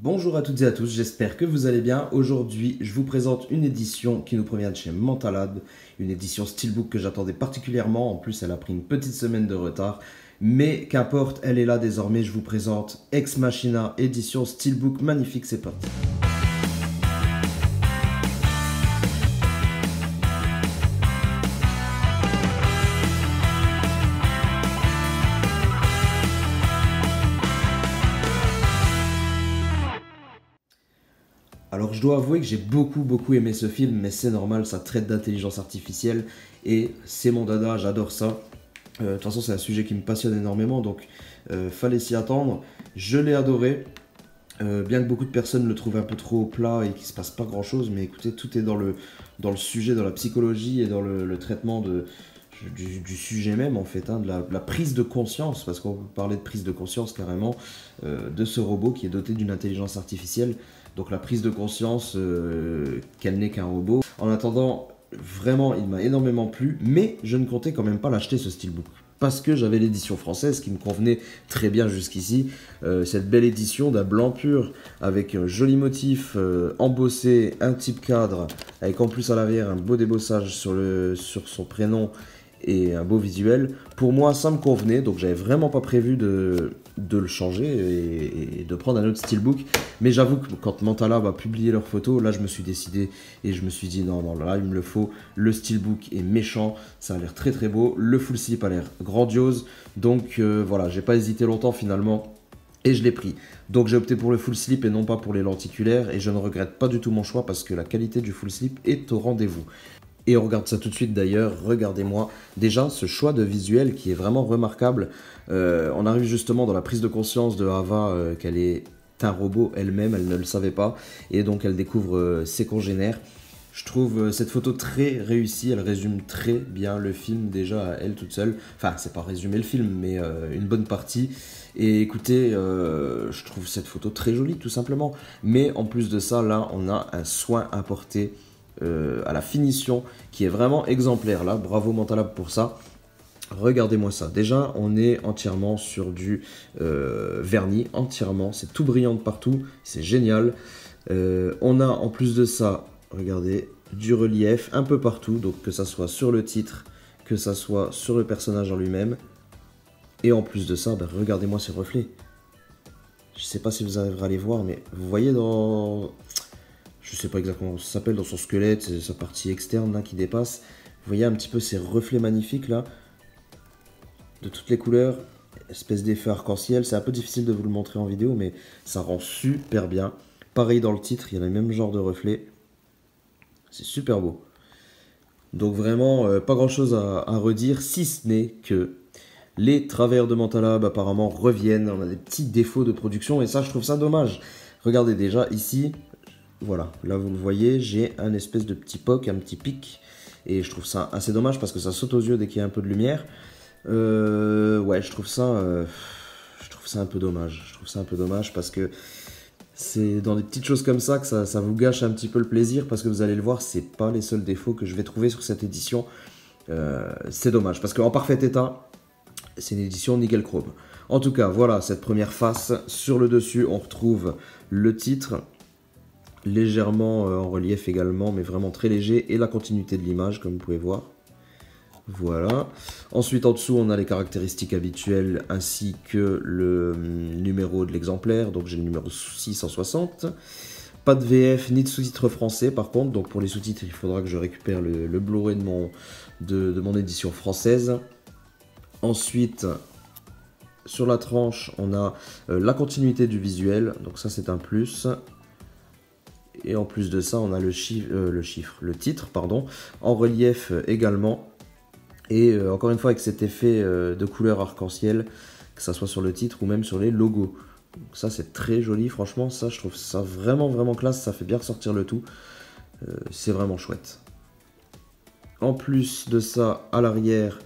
Bonjour à toutes et à tous, j'espère que vous allez bien. Aujourd'hui, je vous présente une édition qui nous provient de chez Mentalab, une édition Steelbook que j'attendais particulièrement. En plus, elle a pris une petite semaine de retard, mais qu'importe, elle est là désormais. Je vous présente Ex Machina, édition Steelbook magnifique, c'est parti. Alors je dois avouer que j'ai beaucoup aimé ce film, mais c'est normal, ça traite d'intelligence artificielle et c'est mon dada, j'adore ça. De toute façon c'est un sujet qui me passionne énormément, donc fallait s'y attendre. Je l'ai adoré, bien que beaucoup de personnes le trouvent un peu trop plat et qu'il se passe pas grand chose, mais écoutez, tout est dans le sujet, dans la psychologie et dans le traitement du sujet même en fait, hein, de la prise de conscience, parce qu'on peut parler de prise de conscience carrément, de ce robot qui est doté d'une intelligence artificielle. Donc la prise de conscience qu'elle n'est qu'un robot. En attendant, vraiment, il m'a énormément plu, mais je ne comptais quand même pas l'acheter ce steelbook. Parce que j'avais l'édition française qui me convenait très bien jusqu'ici. Cette belle édition d'un blanc pur avec un joli motif embossé, un type cadre, avec en plus à l'arrière un beau débossage sur son prénom et un beau visuel. Pour moi, ça me convenait, donc j'avais vraiment pas prévu de le changer et de prendre un autre steelbook. Mais j'avoue que quand Mentalab a publié leurs photos, là je me suis décidé et je me suis dit non, là il me le faut. Le steelbook est méchant, ça a l'air très beau, le full slip a l'air grandiose. Donc voilà, j'ai pas hésité longtemps finalement. Et je l'ai pris. Donc j'ai opté pour le full slip et non pas pour les lenticulaires. Et je ne regrette pas du tout mon choix parce que la qualité du full slip est au rendez-vous. Et on regarde ça tout de suite d'ailleurs, regardez-moi déjà ce choix de visuel qui est vraiment remarquable. On arrive justement dans la prise de conscience de Ava qu'elle est un robot elle-même, elle ne le savait pas, et donc elle découvre ses congénères. Je trouve cette photo très réussie, elle résume très bien le film déjà à elle toute seule. Enfin, c'est pas résumer le film, mais une bonne partie. Et écoutez, je trouve cette photo très jolie tout simplement. Mais en plus de ça, là, on a un soin apporté à la finition qui est vraiment exemplaire là, bravo Mentalab pour ça. Regardez-moi ça, déjà on est entièrement sur du vernis, entièrement, c'est tout brillant de partout, c'est génial. On a en plus de ça, regardez, du relief un peu partout, donc que ça soit sur le titre, que ça soit sur le personnage en lui-même. Et en plus de ça, ben, regardez-moi ces reflets. Je sais pas si vous arriverez à les voir, mais vous voyez dans... Je sais pas exactement comment ça s'appelle, dans son squelette, c'est sa partie externe là qui dépasse. Vous voyez un petit peu ces reflets magnifiques là, de toutes les couleurs, espèce d'effet arc-en-ciel. C'est un peu difficile de vous le montrer en vidéo, mais ça rend super bien. Pareil dans le titre, il y a le même genre de reflets. C'est super beau. Donc vraiment, pas grand chose à redire, si ce n'est que les travers de Mentalab apparemment reviennent. On a des petits défauts de production et ça, je trouve ça dommage. Regardez déjà ici. Voilà, là vous le voyez, j'ai un espèce de petit poc, un petit pic. Et je trouve ça assez dommage parce que ça saute aux yeux dès qu'il y a un peu de lumière. Ouais, je trouve ça un peu dommage. Je trouve ça un peu dommage parce que c'est dans des petites choses comme ça que ça vous gâche un petit peu le plaisir. Parce que vous allez le voir, c'est pas les seuls défauts que je vais trouver sur cette édition. C'est dommage parce qu'en parfait état, c'est une édition nickel chrome. En tout cas, voilà cette première face. Sur le dessus, on retrouve le titre. Légèrement en relief également, mais vraiment très léger, et la continuité de l'image, comme vous pouvez voir. Voilà. Ensuite, en dessous, on a les caractéristiques habituelles, ainsi que le numéro de l'exemplaire, donc j'ai le numéro 660. Pas de VF, ni de sous-titres français, par contre, donc pour les sous-titres, il faudra que je récupère le Blu-ray de mon édition française. Ensuite, sur la tranche, on a la continuité du visuel, donc ça c'est un plus. Et en plus de ça, on a le titre, pardon, en relief également. Et encore une fois, avec cet effet de couleur arc-en-ciel, que ça soit sur le titre ou même sur les logos. Donc ça, c'est très joli, franchement. Ça, je trouve ça vraiment classe. Ça fait bien ressortir le tout. C'est vraiment chouette. En plus de ça, à l'arrière,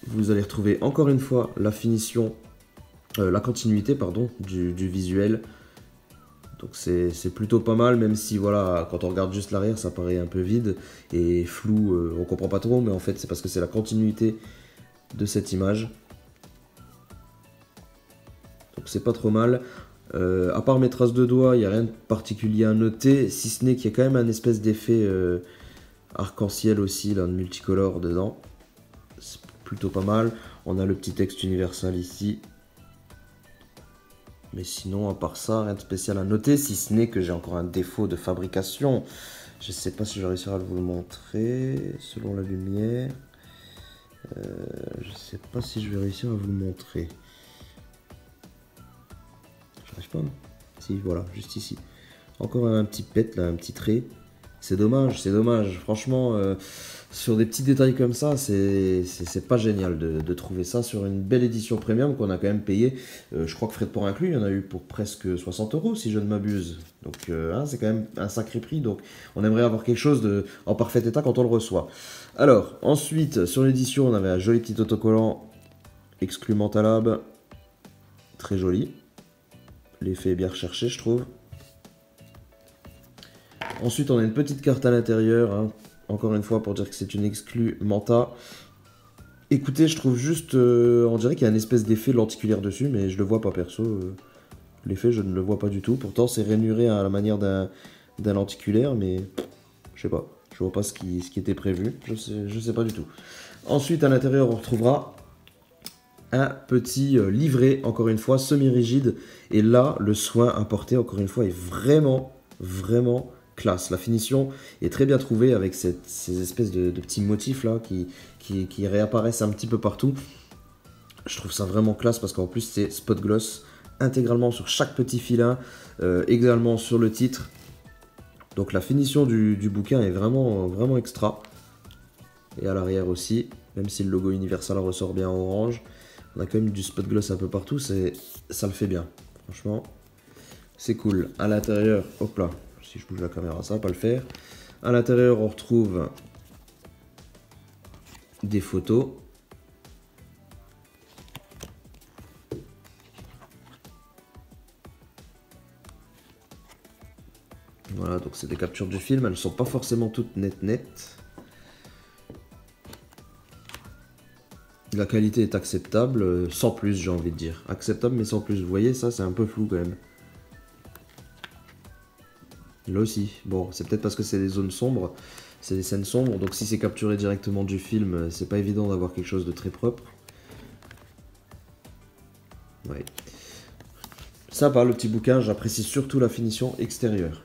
vous allez retrouver encore une fois la finition, la continuité, pardon, du visuel. Donc c'est plutôt pas mal, même si voilà, quand on regarde juste l'arrière, ça paraît un peu vide et flou, on comprend pas trop, mais en fait c'est parce que c'est la continuité de cette image. Donc c'est pas trop mal. À part mes traces de doigts, il n'y a rien de particulier à noter, si ce n'est qu'il y a quand même un espèce d'effet arc-en-ciel aussi, là, de multicolore dedans. C'est plutôt pas mal. On a le petit texte universal ici. Mais sinon, à part ça, rien de spécial à noter, si ce n'est que j'ai encore un défaut de fabrication. Je sais pas si je réussirai à vous le montrer, selon la lumière. Je sais pas si je vais réussir à vous le montrer. J'arrive pas, non? Si, voilà, juste ici. Encore un petit pet, là, un petit trait. C'est dommage, c'est dommage. Franchement, sur des petits détails comme ça, c'est pas génial de trouver ça sur une belle édition premium qu'on a quand même payé. Je crois que frais de port inclus, il y en a eu pour presque 60 € si je ne m'abuse. Donc hein, c'est quand même un sacré prix. Donc on aimerait avoir quelque chose en parfait état quand on le reçoit. Alors, ensuite, sur l'édition, on avait un joli petit autocollant exclu Mentalab. Très joli. L'effet est bien recherché, je trouve. Ensuite, on a une petite carte à l'intérieur, hein, encore une fois pour dire que c'est une exclue Manta. Écoutez, je trouve juste, on dirait qu'il y a une espèce d'effet lenticulaire dessus, mais je le vois pas perso. L'effet, je ne le vois pas du tout. Pourtant, c'est rainuré à la manière d'un lenticulaire, mais je sais pas. Je vois pas ce qui était prévu. Je sais pas du tout. Ensuite, à l'intérieur, on retrouvera un petit livret, encore une fois, semi-rigide. Et là, le soin apporté, encore une fois, est vraiment, vraiment classe. La finition est très bien trouvée avec ces espèces de petits motifs là qui réapparaissent un petit peu partout. Je trouve ça vraiment classe parce qu'en plus c'est spot gloss intégralement sur chaque petit filin, également sur le titre. Donc la finition du bouquin est vraiment, vraiment extra. Et à l'arrière aussi, même si le logo Universal ressort bien en orange, on a quand même du spot gloss un peu partout, ça le fait bien. Franchement, c'est cool. À l'intérieur, hop là. Si je bouge la caméra, ça va pas le faire. À l'intérieur, on retrouve des photos. Voilà, donc c'est des captures du film. Elles ne sont pas forcément toutes nettes. La qualité est acceptable, sans plus, j'ai envie de dire. Acceptable, mais sans plus. Vous voyez, ça, c'est un peu flou quand même. Là aussi, bon, c'est peut-être parce que c'est des zones sombres, c'est des scènes sombres, donc si c'est capturé directement du film, c'est pas évident d'avoir quelque chose de très propre. Ouais. Sympa le petit bouquin, j'apprécie surtout la finition extérieure.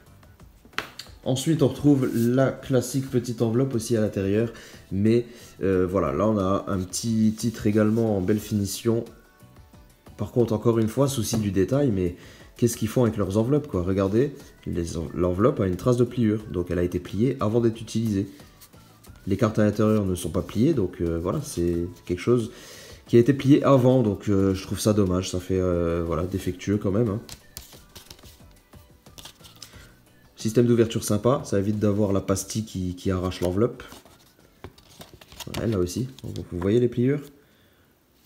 Ensuite, on retrouve la classique petite enveloppe aussi à l'intérieur, mais voilà, là on a un petit titre également en belle finition. Par contre, encore une fois, souci du détail, mais qu'est-ce qu'ils font avec leurs enveloppes quoi? Regardez, l'enveloppe a une trace de pliure, donc elle a été pliée avant d'être utilisée. Les cartes à l'intérieur ne sont pas pliées, donc voilà, c'est quelque chose qui a été plié avant, donc je trouve ça dommage, ça fait voilà, défectueux quand même. Hein. Système d'ouverture sympa, ça évite d'avoir la pastille qui arrache l'enveloppe. Ouais, là aussi, vous voyez les pliures?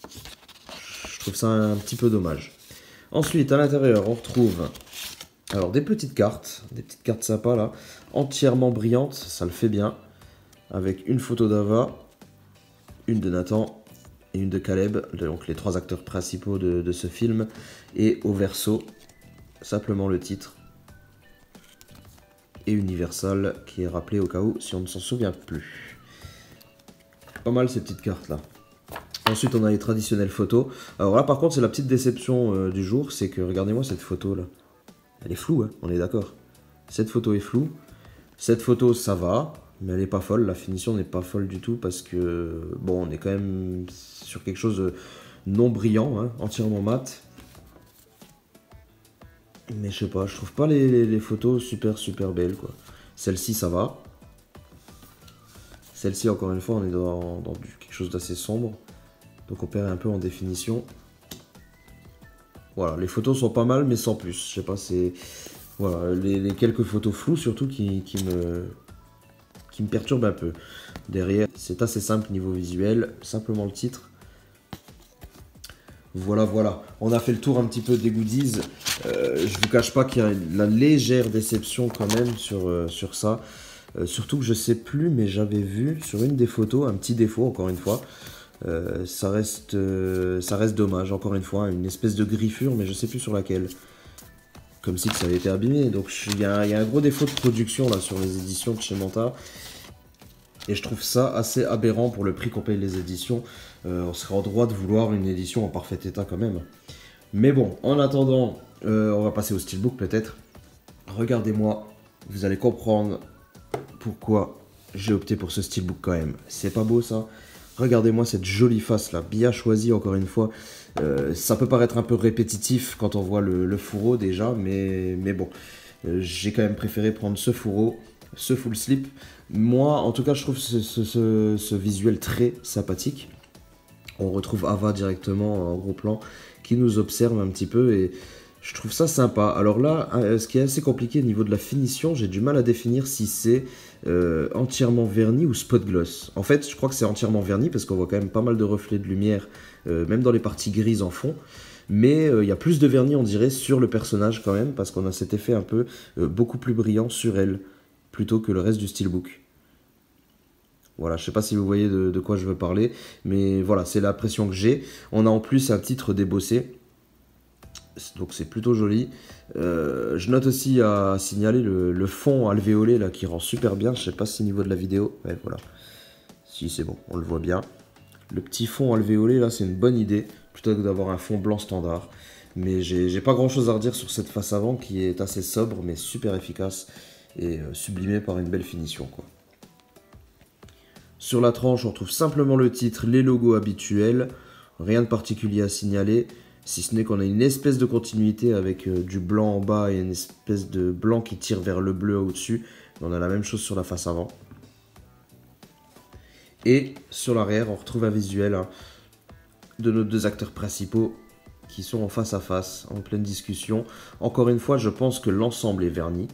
Je trouve ça un petit peu dommage. Ensuite, à l'intérieur, on retrouve alors des petites cartes sympas là, entièrement brillantes, ça le fait bien, avec une photo d'Ava, une de Nathan et une de Caleb, donc les trois acteurs principaux de ce film, et au verso, simplement le titre, et Universal, qui est rappelé au cas où si on ne s'en souvient plus. Pas mal ces petites cartes là. Ensuite, on a les traditionnelles photos. Alors là, par contre, c'est la petite déception du jour, c'est que, regardez-moi cette photo là. Elle est floue, hein, on est d'accord. Cette photo est floue. Cette photo, ça va, mais elle n'est pas folle. La finition n'est pas folle du tout parce que, bon, on est quand même sur quelque chose de non brillant, hein, entièrement mat. Mais je sais pas, je trouve pas les photos super belles, quoi. Celle-ci, ça va. Celle-ci, encore une fois, on est dans quelque chose d'assez sombre. Donc on perd un peu en définition. Voilà, les photos sont pas mal, mais sans plus. Je sais pas, c'est... Voilà, les quelques photos floues, surtout, qui me perturbent un peu. Derrière, c'est assez simple niveau visuel. Simplement le titre. Voilà. On a fait le tour un petit peu des goodies. Je vous cache pas qu'il y a la légère déception quand même sur ça. Surtout que je sais plus, mais j'avais vu sur une des photos un petit défaut, encore une fois. Ça reste dommage, encore une fois, une espèce de griffure, mais je sais plus sur laquelle. comme si ça avait été abîmé. Donc il y a un gros défaut de production là sur les éditions de chez Manta. Et je trouve ça assez aberrant pour le prix qu'on paye les éditions. On serait en droit de vouloir une édition en parfait état quand même. Mais bon, en attendant, on va passer au steelbook peut-être. Regardez-moi, vous allez comprendre pourquoi j'ai opté pour ce steelbook quand même. C'est pas beau ça? Regardez-moi cette jolie face là, bien choisie encore une fois. Ça peut paraître un peu répétitif quand on voit le fourreau déjà, mais bon. J'ai quand même préféré prendre ce fourreau, ce full slip. Moi, en tout cas, je trouve ce visuel très sympathique. On retrouve Ava directement en gros plan qui nous observe un petit peu et je trouve ça sympa. Alors là, ce qui est assez compliqué au niveau de la finition, j'ai du mal à définir si c'est entièrement verni ou spot gloss. En fait, je crois que c'est entièrement verni parce qu'on voit quand même pas mal de reflets de lumière, même dans les parties grises en fond. Mais il y a plus de vernis, on dirait, sur le personnage quand même, parce qu'on a cet effet un peu beaucoup plus brillant sur elle, plutôt que le reste du steelbook. Voilà, je sais pas si vous voyez de quoi je veux parler, mais voilà, c'est l'impression que j'ai. On a en plus un titre débossé, donc c'est plutôt joli. Je note aussi à signaler le fond alvéolé là, qui rend super bien, je sais pas si au niveau de la vidéo, ouais voilà. Si c'est bon, on le voit bien. Le petit fond alvéolé là, c'est une bonne idée, plutôt que d'avoir un fond blanc standard. Mais j'ai pas grand chose à redire sur cette face avant qui est assez sobre mais super efficace et sublimée par une belle finition quoi. Sur la tranche, on retrouve simplement le titre, les logos habituels, rien de particulier à signaler, si ce n'est qu'on a une espèce de continuité avec du blanc en bas et une espèce de blanc qui tire vers le bleu au-dessus. On a la même chose sur la face avant. Et sur l'arrière, on retrouve un visuel de nos deux acteurs principaux qui sont en face à face, en pleine discussion. Encore une fois, je pense que l'ensemble est verni,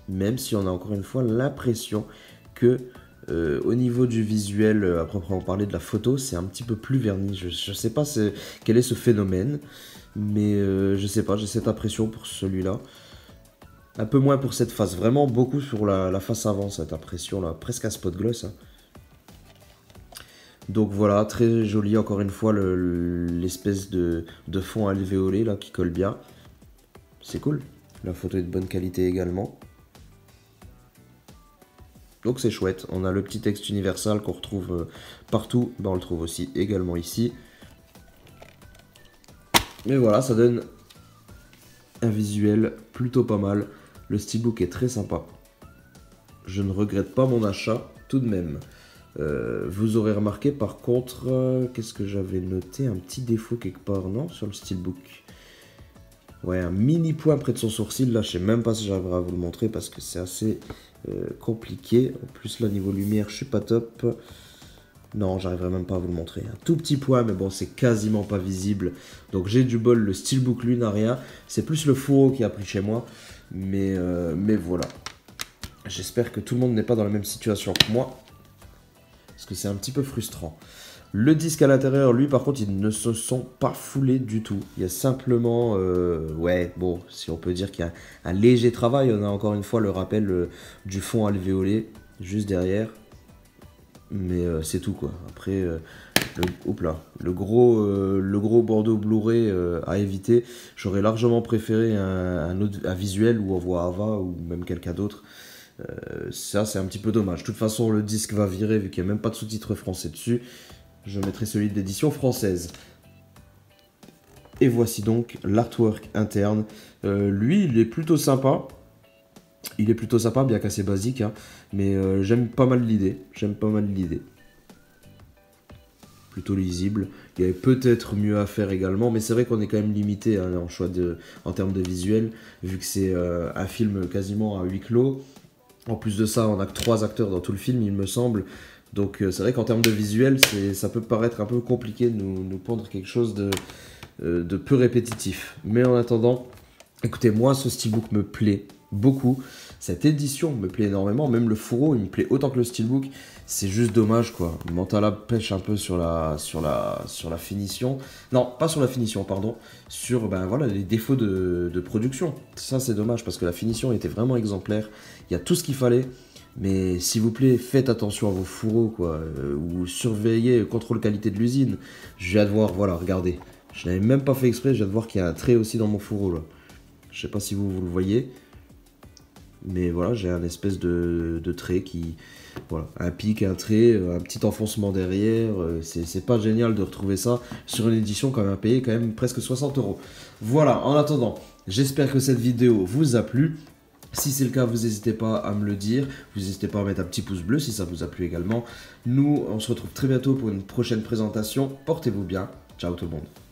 même si on a encore une fois l'impression que au niveau du visuel, à proprement parler de la photo, c'est un petit peu plus verni. Je sais pas quel est ce phénomène, mais je sais pas, j'ai cette impression pour celui-là. Un peu moins pour cette face, vraiment beaucoup sur la face avant, cette impression là, presque un spot gloss. Hein. Donc voilà, très joli encore une fois l'espèce de fond alvéolé là qui colle bien. C'est cool, la photo est de bonne qualité également. Donc c'est chouette, on a le petit texte universal qu'on retrouve partout, ben on le trouve aussi également ici. Mais voilà, ça donne un visuel plutôt pas mal. Le steelbook est très sympa. Je ne regrette pas mon achat tout de même. Vous aurez remarqué par contre, qu'est-ce que j'avais noté? Un petit défaut quelque part, non? Sur le steelbook. Ouais, un mini point près de son sourcil, là je sais même pas si j'arriverai à vous le montrer parce que c'est assez compliqué. En plus là niveau lumière je suis pas top. Non, j'arriverai même pas à vous le montrer. Un tout petit point, mais bon c'est quasiment pas visible. Donc j'ai du bol, le steelbook lui n'a rien. C'est plus le fourreau qui a pris chez moi. Mais voilà. J'espère que tout le monde n'est pas dans la même situation que moi. Parce que c'est un petit peu frustrant. Le disque à l'intérieur, lui, par contre, ils ne se sont pas foulés du tout. Il y a simplement, ouais, bon, si on peut dire qu'il y a un léger travail. On a encore une fois le rappel du fond alvéolé, juste derrière. Mais c'est tout, quoi. Après, le gros Bordeaux Blu-ray à éviter. J'aurais largement préféré un visuel où on voit Ava ou même quelqu'un d'autre. Ça, c'est un petit peu dommage. De toute façon, le disque va virer vu qu'il n'y a même pas de sous-titres français dessus. Je mettrai celui d'édition française. Et voici donc l'artwork interne. Lui, il est plutôt sympa. Il est plutôt sympa, bien qu'assez basique. Hein. Mais j'aime pas mal l'idée. Plutôt lisible. Il y avait peut-être mieux à faire également. Mais c'est vrai qu'on est quand même limité hein, en termes de visuel. Vu que c'est un film quasiment à huis clos. En plus de ça, on n'a que 3 acteurs dans tout le film, il me semble. Donc c'est vrai qu'en termes de visuel, ça peut paraître un peu compliqué de nous pondre quelque chose de peu répétitif. Mais en attendant, écoutez, moi ce steelbook me plaît beaucoup. Cette édition me plaît énormément. Même le fourreau, il me plaît autant que le steelbook. C'est juste dommage quoi. Mantala pêche un peu sur la finition. Non, pas sur la finition, pardon. Sur ben, voilà, les défauts de production. Ça c'est dommage parce que la finition était vraiment exemplaire. Il y a tout ce qu'il fallait. Mais s'il vous plaît, faites attention à vos fourreaux, quoi, ou surveillez, contrôle qualité de l'usine. Je viens de voir, voilà, regardez. Je n'avais même pas fait exprès, je viens de voir qu'il y a un trait aussi dans mon fourreau, là. Je sais pas si vous le voyez. Mais voilà, j'ai un espèce de trait qui... Voilà, un pic, un trait, un petit enfoncement derrière. C'est pas génial de retrouver ça sur une édition quand même payée quand même presque 60 euros. Voilà, en attendant, j'espère que cette vidéo vous a plu. Si c'est le cas, vous n'hésitez pas à me le dire. Vous n'hésitez pas à mettre un petit pouce bleu si ça vous a plu également. Nous, on se retrouve très bientôt pour une prochaine présentation. Portez-vous bien. Ciao tout le monde.